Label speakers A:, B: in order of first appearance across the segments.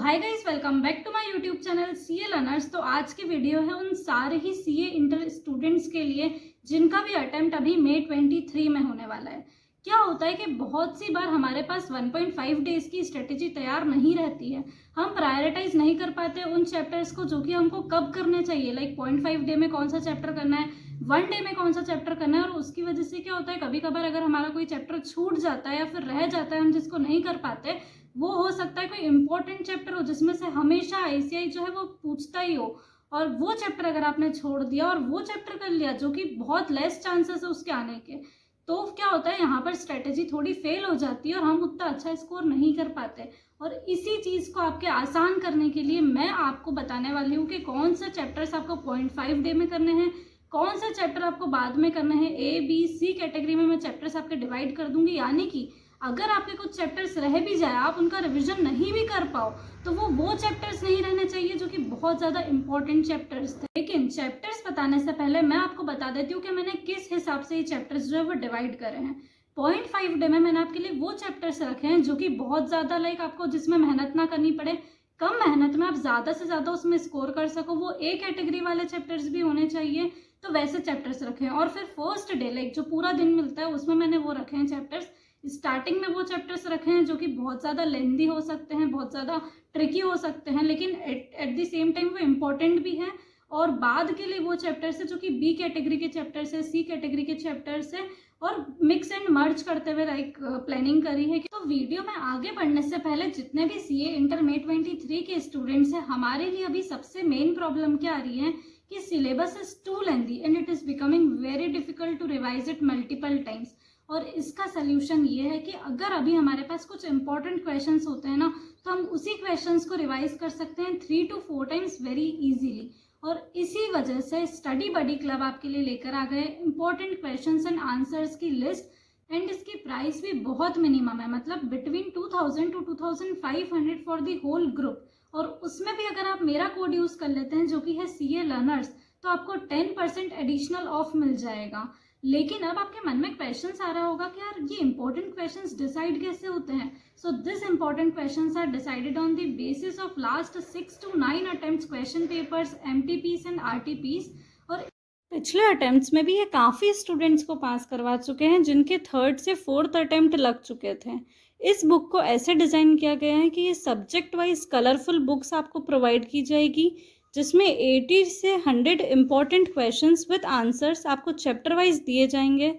A: Hi guys, welcome back to my YouTube channel CA learners. तो आज की video है उन सारे ही सीए इंटर स्टूडेंट्स के लिए जिनका भी अटेम्प्ट अभी मई 23 में होने वाला है। क्या होता है कि बहुत सी बार हमारे पास 1.5 डेज की स्ट्रेटेजी तैयार नहीं रहती है। हम प्रायोरिटाइज नहीं कर पाते उन चैप्टर्स को जो कि हमको कब करने चाहिए, लाइक 0.5 डे में कौन सा चैप्टर करना है, 1 डे में कौन सा चैप्टर करना है। और उसकी वजह से क्या होता है, कभी कभार अगर हमारा कोई चैप्टर छूट जाता है या फिर रह जाता है, हम जिसको नहीं कर पाते, वो हो सकता है कोई इंपॉर्टेंट चैप्टर हो जिसमें से हमेशा आईसीआई जो है वो पूछता ही हो, और वो चैप्टर अगर आपने छोड़ दिया और वो चैप्टर कर लिया जो कि बहुत लेस चांसेस है उसके आने के, तो क्या होता है यहाँ पर स्ट्रेटेजी थोड़ी फेल हो जाती है और हम उतना अच्छा स्कोर नहीं कर पाते। और इसी चीज़ को आपके आसान करने के लिए मैं आपको बताने वाली हूँ कि कौन से चैप्टर्स आपको 0.5 डे में करने हैं, कौन से चैप्टर आपको बाद में करने हैं। ए बी सी कैटेगरी में मैं चैप्टर्स आपके डिवाइड कर दूंगी, यानी कि अगर आपके कुछ चैप्टर्स रह भी जाए, आप उनका रिवीजन नहीं भी कर पाओ, तो वो चैप्टर्स नहीं रहने चाहिए जो कि बहुत ज़्यादा इंपॉर्टेंट चैप्टर्स थे। लेकिन चैप्टर्स बताने से पहले मैं आपको बता देती हूँ कि मैंने किस हिसाब से ये चैप्टर्स जो है वो डिवाइड करे हैं। 0.5 डे में मैंने आपके लिए वो चैप्टर्स रखे हैं जो कि बहुत ज़्यादा लाइक आपको जिसमें मेहनत ना करनी पड़े, कम मेहनत में आप ज़्यादा से ज़्यादा उसमें स्कोर कर सको, वो ए कैटेगरी वाले चैप्टर्स भी होने चाहिए, तो वैसे चैप्टर्स रखे हैं। और फिर फर्स्ट डे लाइक जो पूरा दिन मिलता है उसमें मैंने वो रखे हैं चैप्टर्स। स्टार्टिंग में वो चैप्टर्स रखे हैं जो कि बहुत ज़्यादा लेंदी हो सकते हैं, बहुत ज़्यादा ट्रिकी हो सकते हैं, लेकिन एट द सेम टाइम वो इम्पोर्टेंट भी है। और बाद के लिए वो चैप्टर्स है जो कि बी कैटेगरी के चैप्टर्स है, सी कैटेगरी के चैप्टर्स है, और मिक्स एंड मर्ज करते हुए लाइक प्लानिंग करी है। तो वीडियो में आगे बढ़ने से पहले जितने भी सीए इंटर मई 23 के स्टूडेंट्स हैं, हमारे लिए अभी सबसे मेन प्रॉब्लम क्या आ रही है कि syllabus is too lengthy and it is becoming very difficult to revise it multiple times. और इसका सल्यूशन ये है कि अगर अभी हमारे पास कुछ इंपॉर्टेंट क्वेश्चंस होते हैं ना, तो हम उसी क्वेश्चंस को रिवाइज कर सकते हैं 3 to 4 टाइम्स वेरी इजीली। और इसी वजह से स्टडी बडी क्लब आपके लिए लेकर आ गए इंपॉर्टेंट क्वेश्चंस एंड आंसर्स की लिस्ट। एंड इसकी प्राइस भी बहुत मिनिमम है, मतलब between 2000 to 2500 for the whole group. और उसमें भी अगर आप मेरा कोड यूज़ कर लेते हैं जो कि है सीए लर्नर्स, तो आपको 10% एडिशनल ऑफ मिल जाएगा। लेकिन अब आपके मन में क्वेश्चंस आ रहा होगा कि यार ये इंपॉर्टेंट क्वेश्चंस डिसाइड कैसे होते हैं। So this important questions are decided on the basis of last 6 to 9 attempts question papers, MTPs and RTPs. और पिछले अटेम्प्ट्स में भी ये काफ़ी स्टूडेंट्स को पास करवा चुके हैं जिनके 3rd से 4th अटेम्प्ट लग चुके थे। इस बुक को ऐसे डिज़ाइन किया गया है कि ये सब्जेक्ट वाइज कलरफुल बुक्स आपको प्रोवाइड की जाएगी, जिसमें 80 से 100 इम्पॉर्टेंट क्वेश्चंस विद आंसर्स आपको चैप्टर वाइज दिए जाएंगे।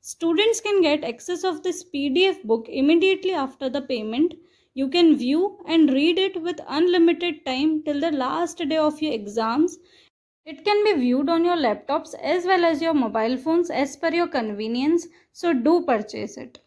A: Students can get access of this PDF book immediately after the payment. You can view and read it with unlimited time till the last day of your exams. It can be viewed on your laptops as well as your mobile phones as per your convenience. So do purchase it.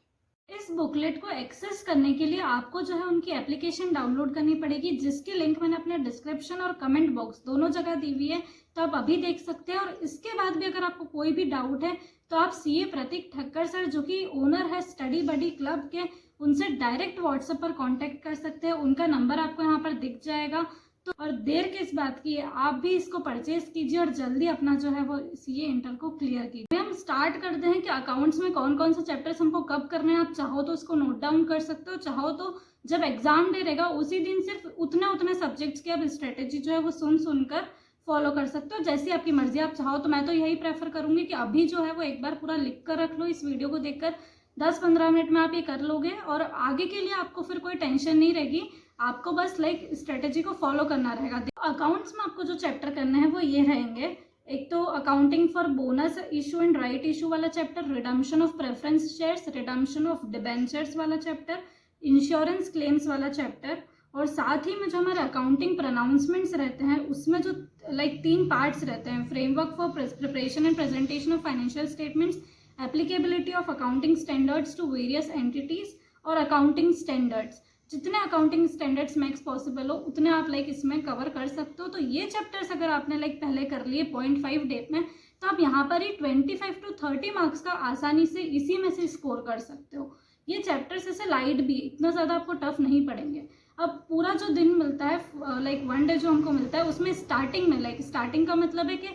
A: इस booklet को access करने के लिए आपको जो है उनकी application download करनी पड़ेगी, जिसकी लिंक मैंने अपने डिस्क्रिप्शन और कमेंट बॉक्स दोनों जगह दी हुई है, तो आप अभी देख सकते हैं। और इसके बाद भी अगर आपको कोई भी डाउट है तो आप सीए प्रतीक ठक्कर सर जो कि ओनर है स्टडी बडी क्लब के, उनसे डायरेक्ट व्हाट्सएप पर कांटेक्ट कर सकते हैं। उनका नंबर आपको यहाँ पर दिख जाएगा। तो और देर किस बात की है, आप भी इसको परचेज कीजिए और जल्दी अपना जो है वो सीए इंटर को क्लियर कीजिए। हम स्टार्ट करते हैं कि अकाउंट्स में कौन कौन से चैप्टर्स हमको कब करने हैं। आप चाहो तो उसको नोट डाउन कर सकते हो, चाहो तो जब एग्जाम डे रहेगा उसी दिन सिर्फ उतने सब्जेक्ट्स की आप स्ट्रेटेजी जो है वो सुनकर फॉलो कर सकते हो, जैसी आपकी मर्जी। आप चाहो तो मैं तो यही प्रेफर करूंगी कि अभी जो है वो एक बार पूरा लिख कर रख लो, इस वीडियो को देखकर 10-15 मिनट में आप ये कर लोगे और आगे के लिए आपको फिर कोई टेंशन नहीं रहेगी। आपको बस लाइक स्ट्रेटेजी को फॉलो करना रहेगा। अकाउंट्स में आपको जो चैप्टर करने हैं वो ये रहेंगे। एक तो accounting for bonus issue and right issue वाला chapter, redemption of preference shares, redemption of debentures वाला चैप्टर, इंश्योरेंस क्लेम्स वाला चैप्टर, और साथ ही में जो हमारे अकाउंटिंग प्रोनाउंसमेंट्स रहते हैं उसमें जो लाइक 3 पार्ट्स रहते हैं, framework for preparation and presentation of financial statements, applicability of accounting standards to various entities, और अकाउंटिंग स्टैंडर्ड्स। जितने अकाउंटिंग स्टैंडर्ड्स मैक्स पॉसिबल हो उतने आप लाइक इसमें कवर कर सकते हो। तो ये चैप्टर्स अगर आपने लाइक पहले कर लिए 0.5 डे में, तो आप यहाँ पर ही 25 to 30 मार्क्स का आसानी से इसी में से स्कोर कर सकते हो। ये चैप्टर्स ऐसे लाइट भी, इतना ज़्यादा आपको टफ नहीं पड़ेंगे। अब पूरा जो दिन मिलता है लाइक 1 डे जो हमको मिलता है उसमें स्टार्टिंग में लाइक स्टार्टिंग का मतलब है कि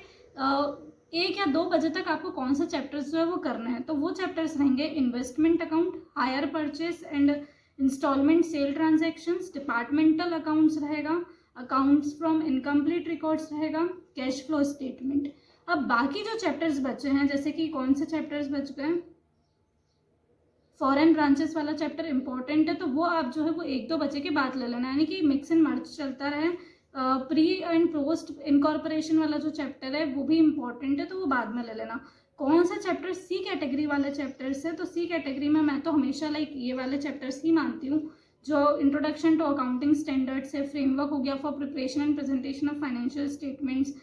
A: 1 या 2 बजे तक आपको कौन सा चैप्टर्स जो है वो करना है। तो वो चैप्टर्स रहेंगे investment account, hire purchase and instalment sale transactions, departmental accounts रहेगा, अकाउंट्स फ्रॉम इनकम्प्लीट रिकॉर्ड्स रहेगा, कैश फ्लो स्टेटमेंट। अब बाकी जो चैप्टर्स बचे हैं, जैसे कि कौन से चैप्टर्स बच गए, फॉरेन ब्रांचेस वाला चैप्टर इंपॉर्टेंट है, तो वो आप जो है वो एक दो बचे के बाद ले लेना, यानी कि मिक्स एंड मर्ज चलता रहे। प्री एंड पोस्ट इनकॉर्पोरेशन वाला जो चैप्टर है वो भी इंपॉर्टेंट है, तो वो बाद में ले लेना। कौन सा चैप्टर सी कैटेगरी वाले चैप्टर्स है, तो सी कैटेगरी में मैं तो हमेशा लाइक ये वाले चैप्टर्स ही मानती हूँ, जो इंट्रोडक्शन टू अकाउंटिंग स्टैंडर्ड्स है, फ्रेमवर्क हो गया for preparation and presentation of financial statements,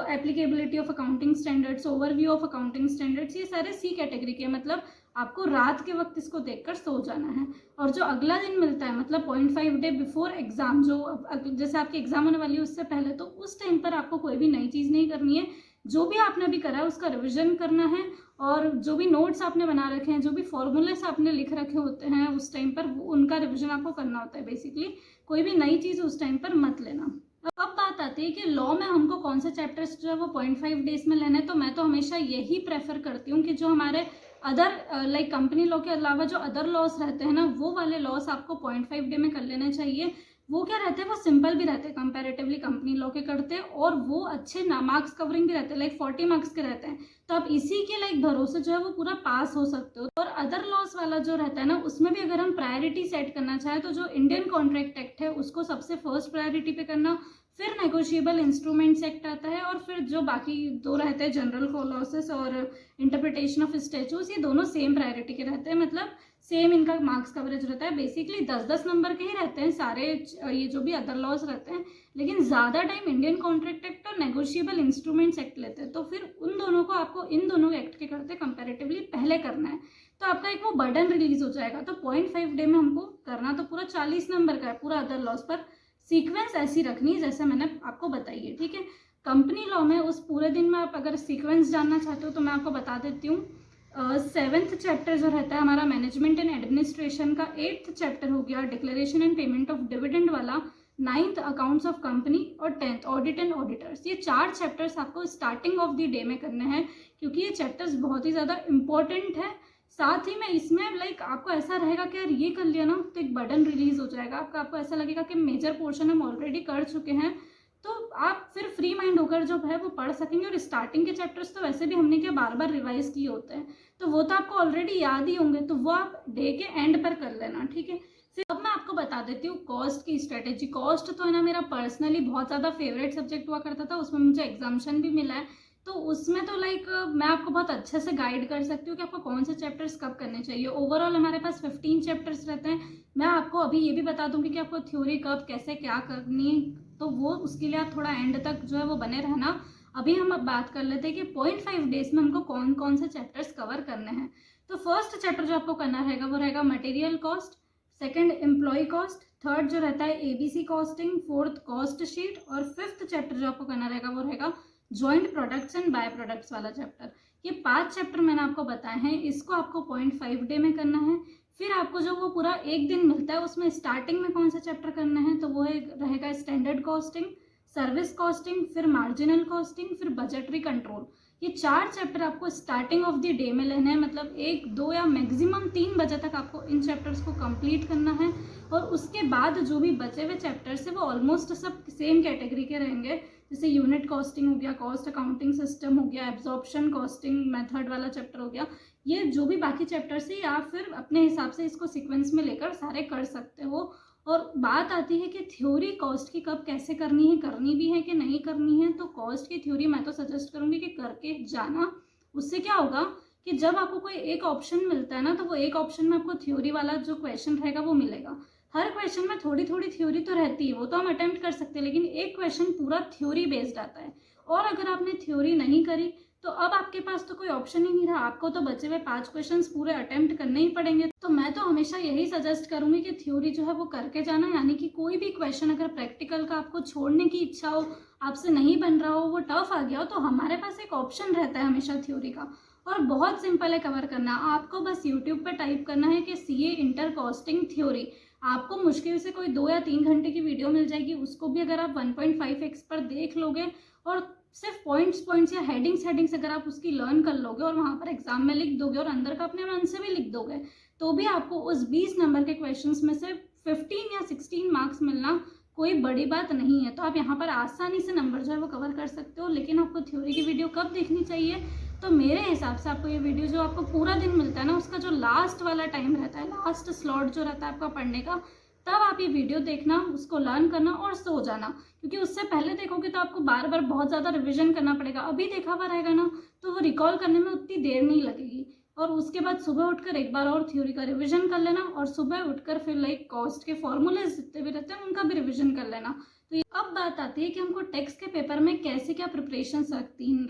A: applicability of accounting standards, overview of accounting standards, ये सारे सी कैटेगरी के, मतलब आपको रात के वक्त इसको देखकर सो जाना है। और जो अगला दिन मिलता है, मतलब 0.5 डे बिफोर एग्जाम, जो जैसे आपकी एग्जाम होने वाली है उससे पहले, तो उस टाइम पर आपको कोई भी नई चीज़ नहीं करनी है। जो भी आपने अभी करा है उसका रिविजन करना है, और जो भी नोट्स आपने बना रखे हैं, जो भी फॉर्मूलेस आपने लिख रखे होते हैं उस टाइम पर, उनका रिविजन आपको करना होता है। बेसिकली कोई भी नई चीज़ उस टाइम पर मत लेना। अब बात आती है कि लॉ में हमको कौन से चैप्टर्स जो है वो 0.5 डेज में लेने हैं, तो मैं तो हमेशा यही प्रेफर करती हूँ कि जो हमारे अदर लाइक कंपनी लॉ के अलावा जो अदर लॉस रहते हैं ना, वो वाले लॉस आपको 0.5 डे में कर लेने चाहिए। वो क्या रहते हैं, वो सिंपल भी रहते हैं कंपैरेटिवली कंपनी लॉ के करते हैं, और वो अच्छे ना मार्क्स कवरिंग भी रहते हैं, लाइक 40 मार्क्स के रहते हैं। तो आप इसी के लाइक भरोसे जो है वो पूरा पास हो सकते हो। और अदर लॉस वाला जो रहता है ना, उसमें भी अगर हम प्रायोरिटी सेट करना चाहें तो जो इंडियन कॉन्ट्रैक्ट एक्ट है उसको सबसे फर्स्ट प्रायोरिटी पे करना, फिर नेगोशिएबल इंस्ट्रूमेंट्स एक्ट आता है, और फिर जो बाकी दो रहते हैं जनरल क्लॉसेस और इंटरप्रिटेशन ऑफ स्टैट्यूट्स, ये दोनों सेम प्रायोरिटी के रहते हैं, मतलब सेम इनका मार्क्स कवरेज रहता है। बेसिकली 10-10 नंबर के ही रहते हैं सारे ये जो भी अदर लॉज रहते हैं, लेकिन ज़्यादा टाइम इंडियन कॉन्ट्रैक्ट एक्ट और नेगोशिएबल इंस्ट्रूमेंट्स एक्ट लेते हैं। तो फिर उन दोनों को आपको इन दोनों एक्ट के करते कंपेरेटिवली पहले करना है, तो आपका एक वो बर्डन रिलीज हो जाएगा। तो 0.5 डे में हमको करना तो पूरा 40 नंबर का है पूरा अदर लॉस पर। सीक्वेंस ऐसी रखनी है जैसे मैंने आपको बताई है, ठीक है। कंपनी लॉ में उस पूरे दिन में आप अगर सीक्वेंस जानना चाहते हो तो मैं आपको बता देती हूँ। 7th चैप्टर जो रहता है हमारा मैनेजमेंट एंड एडमिनिस्ट्रेशन का, 8th चैप्टर हो गया declaration and payment of dividend वाला, 9th अकाउंट्स ऑफ कंपनी, और 10th ऑडिट एंड ऑडिटर्स। ये 4 चैप्टर्स आपको स्टार्टिंग ऑफ द डे में करने हैं, क्योंकि ये चैप्टर्स बहुत ही ज़्यादा इंपॉर्टेंट है। साथ ही में इसमें लाइक आपको ऐसा रहेगा कि यार ये कर लिया ना तो एक बर्डन रिलीज हो जाएगा आपको ऐसा लगेगा कि मेजर पोर्शन हम ऑलरेडी कर चुके हैं, तो आप फिर फ्री माइंड होकर जो है वो पढ़ सकेंगे। और स्टार्टिंग के चैप्टर्स तो वैसे भी हमने क्या बार बार रिवाइज किए होते हैं, तो वो तो आपको ऑलरेडी याद ही होंगे, तो वो आप डे के एंड पर कर लेना, ठीक है। फिर अब मैं आपको बता देती हूँ कॉस्ट की स्ट्रेटेजी। कॉस्ट तो है ना मेरा पर्सनली बहुत ज़्यादा फेवरेट सब्जेक्ट हुआ करता था, उसमें मुझे एग्जामिशन भी मिला है, तो उसमें तो लाइक मैं आपको बहुत अच्छे से गाइड कर सकती हूँ कि आपको कौन से चैप्टर्स कब करने चाहिए। ओवरऑल हमारे पास 15 चैप्टर्स रहते हैं। मैं आपको अभी ये भी बता दूंगी कि आपको थ्योरी कब कैसे क्या करनी है, तो वो उसके लिए आप थोड़ा एंड तक जो है वो बने रहना। अभी हम अब बात कर लेते हैं कि 0.5 डेज में हमको कौन कौन से चैप्टर्स कवर करने हैं। तो फर्स्ट चैप्टर जो आपको करना रहेगा वो रहेगा material cost, second employ cost, third जो रहता है ABC costing, fourth cost sheet, और फिफ्थ चैप्टर जो आपको करना रहेगा वो रहेगा joint products and by products वाला चैप्टर। ये 5 चैप्टर मैंने आपको बताए हैं, इसको आपको 0.5 डे में करना है। फिर आपको जो वो पूरा एक दिन मिलता है उसमें स्टार्टिंग में कौन सा चैप्टर करना है, तो वो रहेगा स्टैंडर्ड कॉस्टिंग, सर्विस कॉस्टिंग, फिर मार्जिनल कॉस्टिंग, फिर बजटरी कंट्रोल। ये 4 चैप्टर आपको स्टार्टिंग ऑफ द डे में लेने हैं, मतलब 1, 2 या मैक्सिमम 3 बजे तक आपको इन चैप्टर्स को कंप्लीट करना है। और उसके बाद जो भी बचे हुए चैप्टर्स है वो ऑलमोस्ट सब सेम कैटेगरी के रहेंगे, जैसे यूनिट कॉस्टिंग हो गया, कॉस्ट अकाउंटिंग सिस्टम हो गया, एब्जॉर्प्शन कॉस्टिंग मेथड वाला चैप्टर हो गया। ये जो भी बाकी चैप्टर्स है आप फिर अपने हिसाब से इसको सीक्वेंस में लेकर सारे कर सकते हो। और बात आती है कि थ्योरी कॉस्ट की कब कैसे करनी भी है कि नहीं करनी है, तो कॉस्ट की थ्योरी मैं तो सजेस्ट करूँगी कि करके जाना। उससे क्या होगा कि जब आपको कोई एक ऑप्शन मिलता है ना, तो वो एक ऑप्शन में आपको थ्योरी वाला जो क्वेश्चन रहेगा वो मिलेगा। हर क्वेश्चन में थोड़ी थोड़ी थ्योरी तो रहती है, वो तो हम अटेम्प्ट कर सकते हैं, लेकिन एक क्वेश्चन पूरा थ्योरी बेस्ड आता है। और अगर आपने थ्योरी नहीं करी तो अब आपके पास तो कोई ऑप्शन ही नहीं रहा, आपको तो बचे हुए 5 क्वेश्चंस पूरे अटेम्प्ट करने ही पड़ेंगे। तो मैं तो हमेशा यही सजेस्ट करूंगी कि थ्योरी जो है वो करके जाना, यानी कि कोई भी क्वेश्चन अगर प्रैक्टिकल का आपको छोड़ने की इच्छा हो, आपसे नहीं बन रहा हो, वो टफ आ गया हो, तो हमारे पास एक ऑप्शन रहता है हमेशा थ्योरी का, और बहुत सिंपल है कवर करना। आपको बस यूट्यूब पर टाइप करना है कि सीए इंटर कॉस्टिंग थ्योरी, आपको मुश्किल से कोई 2 या 3 घंटे की वीडियो मिल जाएगी। उसको भी अगर आप 1.5x पर देख लोगे और सिर्फ पॉइंट्स या हेडिंग्स अगर आप उसकी लर्न कर लोगे और वहाँ पर एग्जाम में लिख दोगे और अंदर का अपने मन से भी लिख दोगे, तो भी आपको उस 20 नंबर के क्वेश्चंस में से 15 या 16 मार्क्स मिलना कोई बड़ी बात नहीं है। तो आप यहाँ पर आसानी से नंबर जो है वो कवर कर सकते हो। लेकिन आपको थ्योरी की वीडियो कब देखनी चाहिए, तो मेरे हिसाब से आपको ये वीडियो जो आपको पूरा दिन मिलता है ना, उसका जो लास्ट वाला टाइम रहता है, लास्ट स्लॉट जो रहता है आपका पढ़ने का, तब आप ये वीडियो देखना, उसको लर्न करना और सो जाना। क्योंकि उससे पहले देखोगे तो आपको बार बार बहुत ज़्यादा रिविजन करना पड़ेगा। अभी देखा हुआ रहेगा ना तो वो रिकॉल करने में उतनी देर नहीं लगेगी। और उसके बाद सुबह उठकर एक बार और थ्योरी का रिवीजन कर लेना, और सुबह उठकर फिर लाइक कॉस्ट के फॉर्मूलेज जितने भी रहते हैं उनका भी रिवीजन कर लेना। तो अब बात आती है कि हमको टेक्स्ट के पेपर में कैसे क्या प्रिपरेशन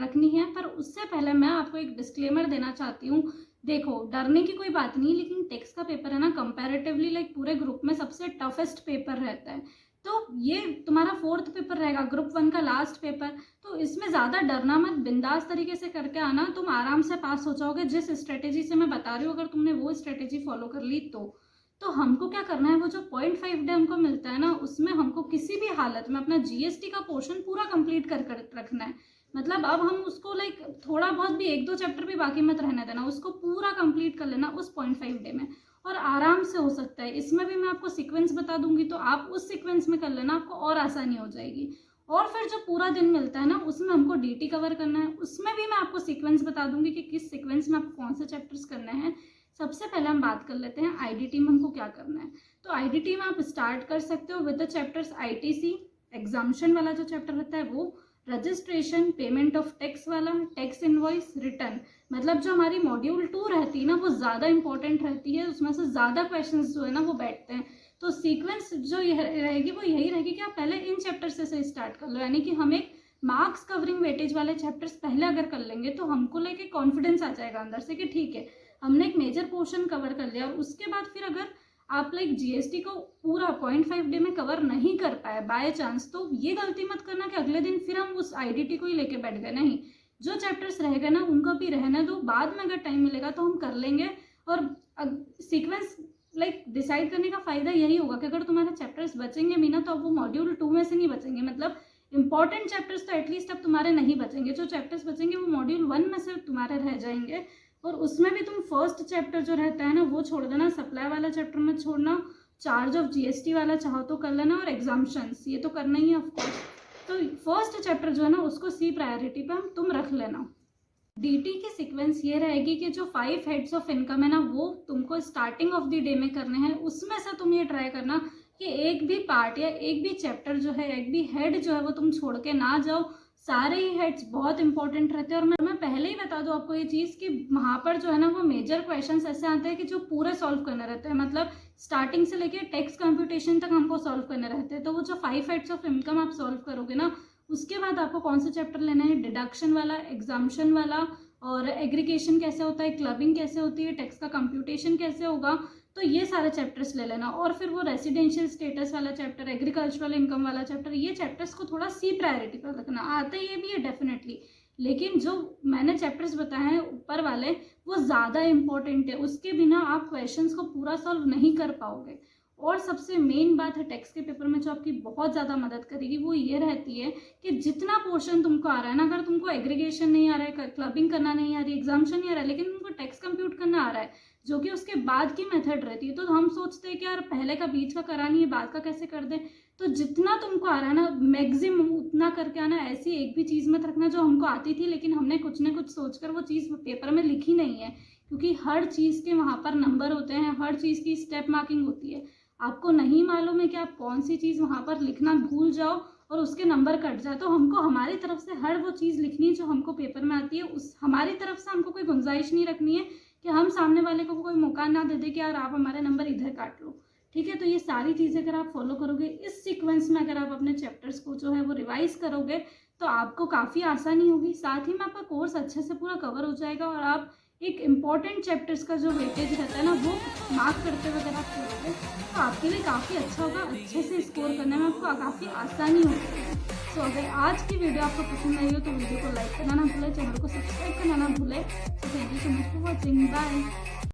A: रखनी है। पर उससे पहले मैं आपको एक डिस्क्लेमर देना चाहती हूँ। देखो, डरने की कोई बात नहीं, लेकिन टेक्स्ट का पेपर है ना कंपैरेटिवली लाइक पूरे ग्रुप में सबसे टफेस्ट पेपर रहता है। तो ये तुम्हारा 4th पेपर रहेगा, ग्रुप 1 का लास्ट पेपर। तो इसमें ज़्यादा डरना मत, बिंदास तरीके से करके आना, तुम आराम से पास हो जाओगे। जिस स्ट्रेटेजी से मैं बता रही हूँ, अगर तुमने वो स्ट्रेटेजी फॉलो कर ली तो हमको क्या करना है, वो जो 0.5 डे हमको मिलता है ना, उसमें हमको किसी भी हालत में अपना GST का पोर्शन पूरा कंप्लीट कर रखना है। मतलब अब हम उसको लाइक थोड़ा बहुत भी 1-2 चैप्टर भी बाकी मत रहने देना, उसको पूरा कंप्लीट कर लेना उस 0.5 डे में। और आराम से हो सकता है, इसमें भी मैं आपको सीक्वेंस बता दूंगी, तो आप उस सीक्वेंस में कर लेना, आपको और आसानी हो जाएगी। और फिर जो पूरा दिन मिलता है ना, उसमें हमको DT कवर करना है, उसमें भी मैं आपको सीक्वेंस बता दूंगी कि किस सीक्वेंस में आपको कौन से चैप्टर्स करने हैं। सबसे पहले हम बात कर लेते हैं IDT में हमको क्या करना है। तो IDT में आप स्टार्ट कर सकते हो with the chapters ITC, exemption वाला जो चैप्टर रहता है वो, रजिस्ट्रेशन, पेमेंट ऑफ टैक्स वाला, टैक्स इनवॉइस, रिटर्न। मतलब जो हमारी मॉड्यूल 2 रहती है ना, वो ज़्यादा इंपॉर्टेंट रहती है, उसमें से ज़्यादा क्वेश्चंस जो है ना वो बैठते हैं। तो सीक्वेंस जो यह रहेगी वो यही रहेगी कि आप पहले इन चैप्टर से स्टार्ट कर लो। यानी कि हम एक मार्क्स कवरिंग वेटेज वाले चैप्टर्स पहले अगर कर लेंगे तो हमको लेके कॉन्फिडेंस आ जाएगा अंदर से कि ठीक है, हमने एक मेजर पोर्शन कवर कर लिया। और उसके बाद फिर अगर आप लाइक GST को पूरा 0.5 डे में कवर नहीं कर पाए बाय चांस, तो ये गलती मत करना कि अगले दिन फिर हम उस IDT को ही लेके बैठ गए। नहीं, जो चैप्टर्स रह गए ना उनको भी रहने दो, बाद में अगर टाइम मिलेगा तो हम कर लेंगे। और सीक्वेंस लाइक डिसाइड करने का फ़ायदा यही होगा कि अगर तुम्हारे चैप्टर्स बचेंगे भी ना, तो अब वो मॉड्यूल 2 में से नहीं बचेंगे। मतलब इंपॉर्टेंट चैप्टर्स तो एटलीस्ट अब तुम्हारे नहीं बचेंगे, जो चैप्टर्स बचेंगे वो मॉड्यूल 1 में से तुम्हारे रह जाएंगे। और उसमें भी तुम फर्स्ट चैप्टर जो रहता है ना वो छोड़ देना, सप्लाई वाला चैप्टर मत छोड़ना, चार्ज ऑफ GST वाला चाहो तो कर लेना, और एग्जाम्शंस ये तो करना ही है ऑफकोर्स। तो फर्स्ट चैप्टर जो है ना उसको C प्रायोरिटी पे तुम रख लेना। DT की सीक्वेंस ये रहेगी कि जो 5 हेड्स ऑफ इनकम है ना वो तुमको स्टार्टिंग ऑफ द डे में करने हैं। उसमें से तुम ये ट्राई करना कि एक भी पार्ट या एक भी चैप्टर जो है, एक भी हेड जो है वो तुम छोड़ के ना जाओ। सारे ही हेड्स बहुत इंपॉर्टेंट रहते हैं। और मैं पहले ही बता दूं आपको ये चीज़ कि वहाँ पर जो है ना वो मेजर क्वेश्चंस ऐसे आते हैं कि जो पूरे सॉल्व करने रहते हैं। मतलब स्टार्टिंग से लेके टैक्स कंप्यूटेशन तक हमको सॉल्व करने रहते हैं। तो वो जो 5 हेड्स ऑफ इनकम आप सॉल्व करोगे ना, उसके बाद आपको कौन से चैप्टर लेना है, डिडक्शन वाला, एग्जाम्शन वाला, और एग्रीगेशन कैसे होता है, क्लबिंग कैसे होती है, टैक्स का कंप्यूटेशन कैसे होगा, तो ये सारे चैप्टर्स ले लेना। और फिर वो रेसिडेंशियल स्टेटस वाला चैप्टर, एग्रीकल्चरल इनकम वाला चैप्टर, ये चैप्टर्स को थोड़ा C प्रायोरिटी पर रखना। आते ये भी है डेफिनेटली, लेकिन जो मैंने चैप्टर्स बताए हैं ऊपर वाले वो ज़्यादा इंपॉर्टेंट है, उसके बिना आप क्वेश्चंस को पूरा सॉल्व नहीं कर पाओगे। और सबसे मेन बात है टैक्स के पेपर में जो आपकी बहुत ज़्यादा मदद करेगी वो ये रहती है कि जितना पोर्शन तुमको आ रहा है ना, अगर तुमको एग्रीगेशन नहीं आ रहा है, क्लबिंग करना नहीं आ रही, एग्जाम्शन नहीं आ रहा है, लेकिन तुमको टैक्स कंप्यूट करना आ रहा है जो कि उसके बाद की मेथड रहती है, तो हम सोचते हैं कि यार पहले का बीच का करा नहीं है, बाद का कैसे कर दे। तो जितना तुमको आ रहा है ना मैक्सिमम उतना करके आना। ऐसी एक भी चीज़ मत रखना जो हमको आती थी लेकिन हमने कुछ ना कुछ सोचकर वो चीज़ पेपर में लिखी नहीं है, क्योंकि हर चीज़ के वहाँ पर नंबर होते हैं, हर चीज़ की स्टेप मार्किंग होती है। आपको नहीं मालूम है कि आप कौन सी चीज़ वहाँ पर लिखना भूल जाओ और उसके नंबर कट जाए, तो हमको हमारी तरफ से हर वो चीज़ लिखनी है जो हमको पेपर में आती है। उस हमारी तरफ से हमको कोई गुंजाइश नहीं रखनी है कि हम सामने वाले को कोई मौका ना दे दे कि यार आप हमारे नंबर इधर काट लो। ठीक है, तो ये सारी चीज़ें अगर आप फॉलो करोगे इस सीक्वेंस में, अगर आप अपने चैप्टर्स को जो है वो रिवाइज करोगे तो आपको काफ़ी आसानी होगी। साथ ही में आपका कोर्स अच्छे से पूरा कवर हो जाएगा और आप एक इम्पॉर्टेंट चैप्टर्स का जो वेटेज रहता है ना वो मार्क करते हुए अगर आप करोगे तो आपके लिए काफ़ी अच्छा होगा। अच्छे से स्कोर करने में आपको काफ़ी आसानी होगी। तो अगर आज की वीडियो आपको पसंद आई हो तो वीडियो को लाइक करना ना भूलें, चैनल को सब्सक्राइब करना ना भूलें। तो thank you so much for watching, bye.